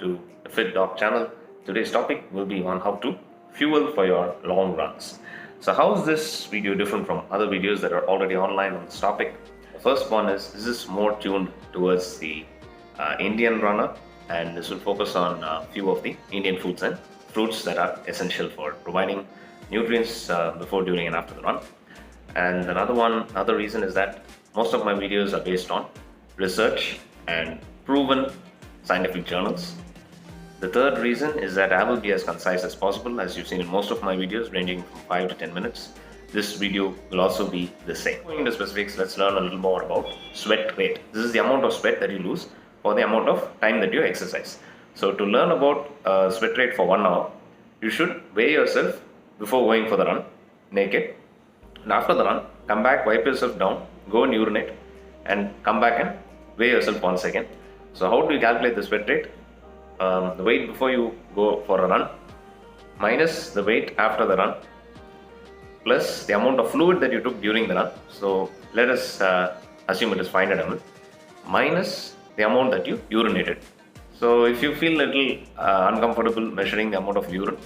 to the Fit Dog channel. Today's topic will be on how to fuel for your long runs. So how is this video different from other videos that are already online on this topic? The first one is this is more tuned towards the Indian runner, and this will focus on a few of the Indian foods and fruits that are essential for providing nutrients before, during and after the run. And another reason is that most of my videos are based on research and proven scientific journals. The third reason is that I will be as concise as possible, as you've seen in most of my videos ranging from 5 to 10 minutes. This video will also be the same. Going into specifics, let's learn a little more about sweat rate. This is the amount of sweat that you lose for the amount of time that you exercise. So to learn about sweat rate for 1 hour, you should weigh yourself before going for the run, naked. And after the run, come back, wipe yourself down, go and urinate, and come back and weigh yourself once again. So how do you calculate the sweat rate? The weight before you go for a run minus the weight after the run plus the amount of fluid that you took during the run. So let us assume it is 500 ml minus the amount that you urinated. So if you feel a little uncomfortable measuring the amount of urine,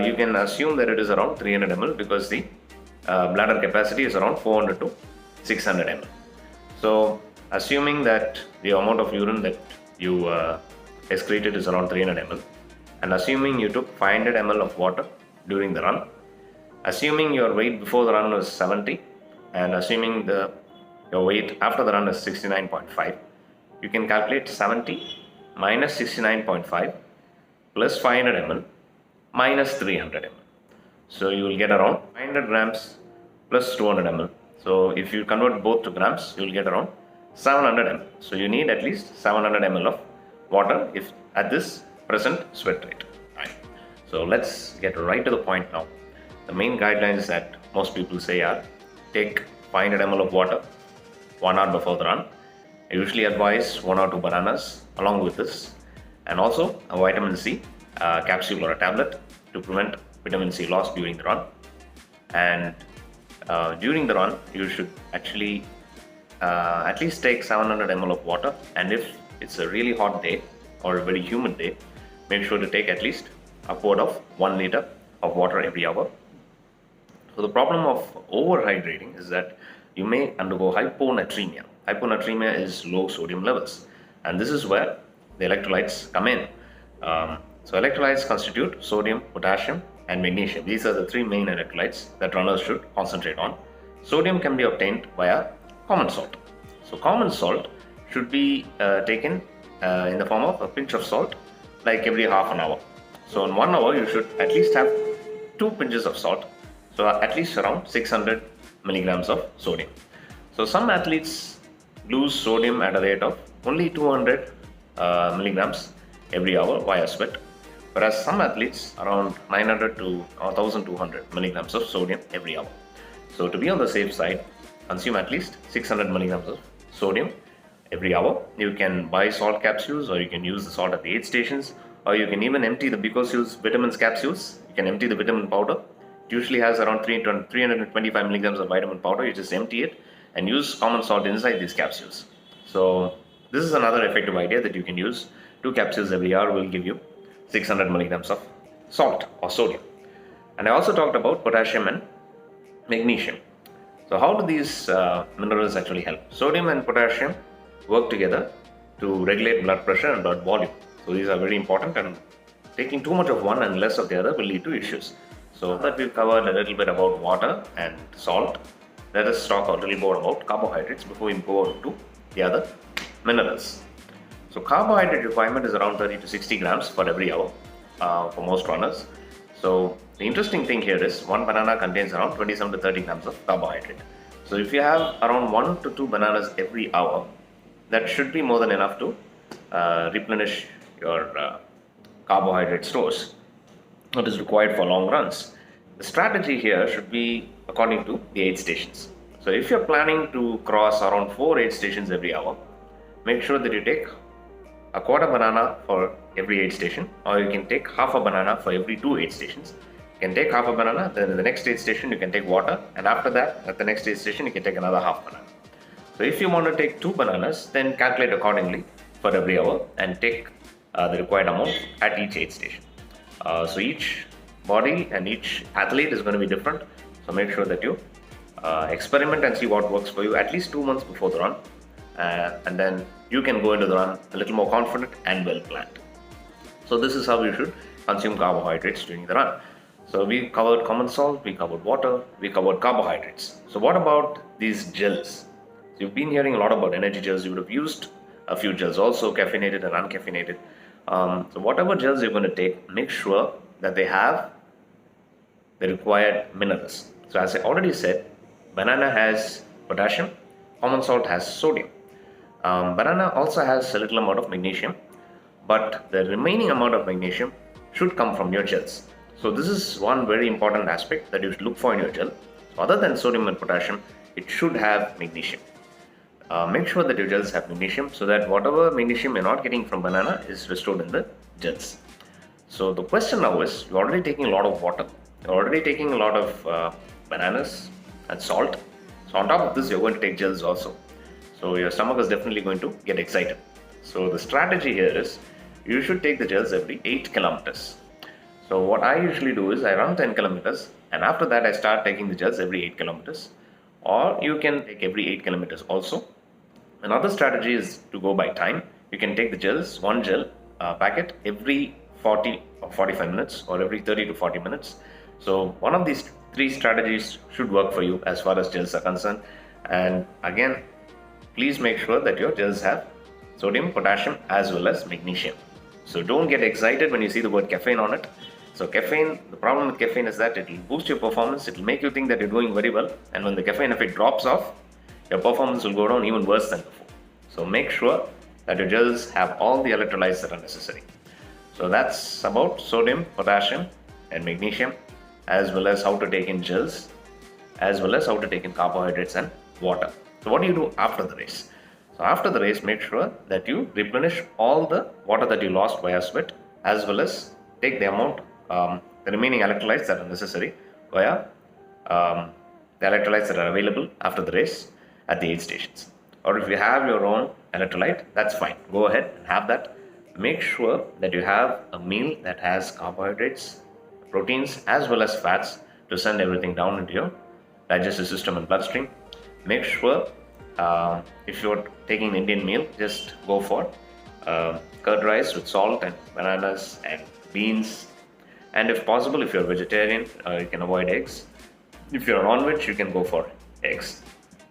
you can assume that it is around 300 ml because the bladder capacity is around 400 to 600 ml. So assuming that the amount of urine that you excreted is around 300 ml, and assuming you took 500 ml of water during the run, assuming your weight before the run was 70, and assuming your weight after the run is 69.5, you can calculate 70 minus 69.5 plus 500 ml minus 300 ml. So you will get around 500 grams plus 200 ml. So if you convert both to grams, you will get around 700 ml. So you need at least 700 ml of water if at this present sweat rate. Right. So let's get right to the point now. The main guidelines that most people say are take 500 ml of water 1 hour before the run. I usually advise 1 or 2 bananas along with this, and also a vitamin C capsule or a tablet to prevent vitamin C loss during the run. And during the run, you should actually at least take 700 ml of water, and if it's a really hot day or a very humid day, make sure to take at least upward of 1 liter of water every hour. So the problem of overhydrating is that you may undergo hyponatremia. Hyponatremia is low sodium levels, and this is where the electrolytes come in. So electrolytes constitute sodium, potassium and magnesium. These are the 3 main electrolytes that runners should concentrate on. Sodium can be obtained via common salt. So common salt should be taken in the form of a pinch of salt like every half an hour. So in 1 hour you should at least have 2 pinches of salt, so at least around 600 milligrams of sodium. So some athletes lose sodium at a rate of only 200 milligrams every hour via sweat, whereas some athletes around 900 to 1200 milligrams of sodium every hour. So to be on the safe side, consume at least 600 milligrams of sodium every hour. You can buy salt capsules, or you can use the salt at the aid stations, or you can even empty the Bicosils vitamins capsules. You can empty the vitamin powder. It usually has around 325 milligrams of vitamin powder. You just empty it and use common salt inside these capsules. So this is another effective idea that you can use. 2 capsules every hour will give you 600 milligrams of salt or sodium. And I also talked about potassium and magnesium. So how do these minerals actually help? Sodium and potassium work together to regulate blood pressure and blood volume. So these are very important, and taking too much of one and less of the other will lead to issues. So that we've covered a little bit about water and salt, let us talk a little more about carbohydrates before we go on to the other minerals. So carbohydrate requirement is around 30 to 60 grams for every hour for most runners. So the interesting thing here is 1 banana contains around 27 to 30 grams of carbohydrate. So if you have around 1 to 2 bananas every hour, that should be more than enough to replenish your carbohydrate stores that is required for long runs. The strategy here should be according to the aid stations. So if you're planning to cross around 4 aid stations every hour, make sure that you take a quarter banana for every aid station, or you can take half a banana for every 2 aid stations. You can take half a banana, then in the next aid station you can take water, and after that at the next aid station you can take another half banana. So if you want to take 2 bananas, then calculate accordingly for every hour and take the required amount at each aid station. So each body and each athlete is going to be different. So make sure that you experiment and see what works for you at least 2 months before the run. And then you can go into the run a little more confident and well planned. So this is how you should consume carbohydrates during the run. So we covered common salt, we covered water, we covered carbohydrates. So what about these gels? So you've been hearing a lot about energy gels. You would have used a few gels also, caffeinated and uncaffeinated. So whatever gels you're going to take, make sure that they have the required minerals. So as I already said, banana has potassium, common salt has sodium. Banana also has a little amount of magnesium, but the remaining amount of magnesium should come from your gels. So this is one very important aspect that you should look for in your gel. So other than sodium and potassium, it should have magnesium. Make sure that your gels have magnesium so that whatever magnesium you're not getting from banana is restored in the gels. So the question now is, you're already taking a lot of water, you're already taking a lot of bananas and salt. So on top of this, you're going to take gels also. So your stomach is definitely going to get excited. So the strategy here is, you should take the gels every 8 kilometers. So what I usually do is I run 10 kilometers and after that I start taking the gels every 8 kilometers. Or you can take every 8 kilometers also. Another strategy is to go by time. You can take the gels, one gel packet every 40 or 45 minutes or every 30 to 40 minutes. So one of these 3 strategies should work for you as far as gels are concerned. And again, please make sure that your gels have sodium, potassium as well as magnesium. So don't get excited when you see the word caffeine on it. So caffeine, the problem with caffeine is that it will boost your performance, it will make you think that you're doing very well, and when the caffeine effect drops off, your performance will go down even worse than before. So make sure that your gels have all the electrolytes that are necessary. So that's about sodium, potassium and magnesium, as well as how to take in gels, as well as how to take in carbohydrates and water. So what do you do after the race? So after the race, make sure that you replenish all the water that you lost via sweat, as well as take the amount, the remaining electrolytes that are necessary via the electrolytes that are available after the race at the aid stations. Or if you have your own electrolyte, that's fine. Go ahead and have that. Make sure that you have a meal that has carbohydrates, proteins, as well as fats to send everything down into your digestive system and bloodstream. Make sure if you're taking an Indian meal, just go for curd rice with salt and bananas and beans. And if possible, if you're a vegetarian, you can avoid eggs. If you're non-veg, you can go for eggs.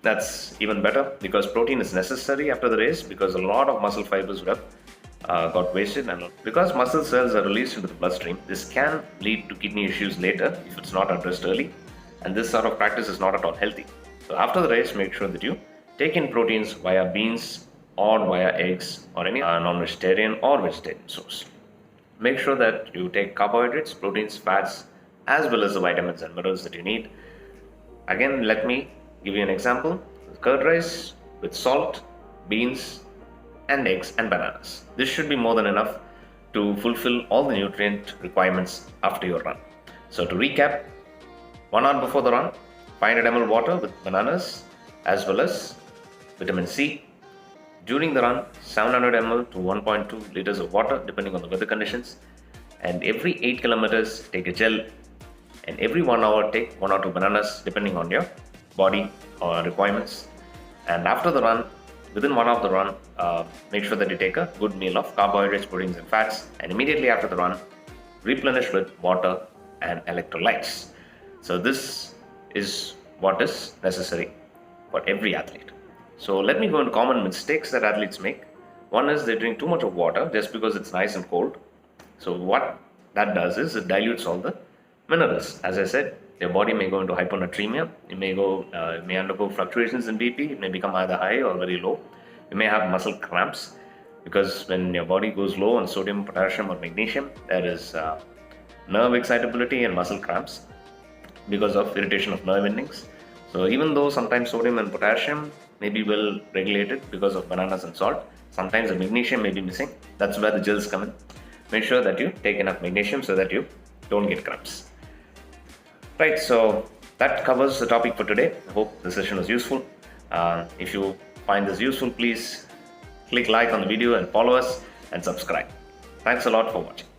That's even better because protein is necessary after the race, because a lot of muscle fibers would have got wasted, and because muscle cells are released into the bloodstream, this can lead to kidney issues later if it's not addressed early, and this sort of practice is not at all healthy. So after the race, make sure that you take in proteins via beans or via eggs or any non-vegetarian or vegetarian source. Make sure that you take carbohydrates, proteins, fats, as well as the vitamins and minerals that you need. Again, let me give you an example. Curd rice with salt, beans, and eggs and bananas. This should be more than enough to fulfill all the nutrient requirements after your run. So to recap, 1 hour before the run, 500 ml water with bananas as well as vitamin C. During the run, 700 ml to 1.2 liters of water depending on the weather conditions. And every 8 kilometers, take a gel. And every 1 hour, take 1 or 2 bananas depending on your body requirements. And after the run, within 1 hour of the run, make sure that you take a good meal of carbohydrates, proteins and fats. And immediately after the run, replenish with water and electrolytes. So this is what is necessary for every athlete. So let me go into common mistakes that athletes make. One is they drink too much of water just because it's nice and cold. So what that does is it dilutes all the minerals. As I said, your body may go into hyponatremia. It may undergo fluctuations in BP. It may become either high or very low. You may have muscle cramps because when your body goes low on sodium, potassium or magnesium, there is nerve excitability and muscle cramps because of irritation of nerve endings. So even though sometimes sodium and potassium may be well regulated because of bananas and salt, sometimes the magnesium may be missing. That's where the gels come in. Make sure that you take enough magnesium so that you don't get cramps. Right, so that covers the topic for today. I hope the session was useful. If you find this useful, please click like on the video and follow us and subscribe. Thanks a lot for watching.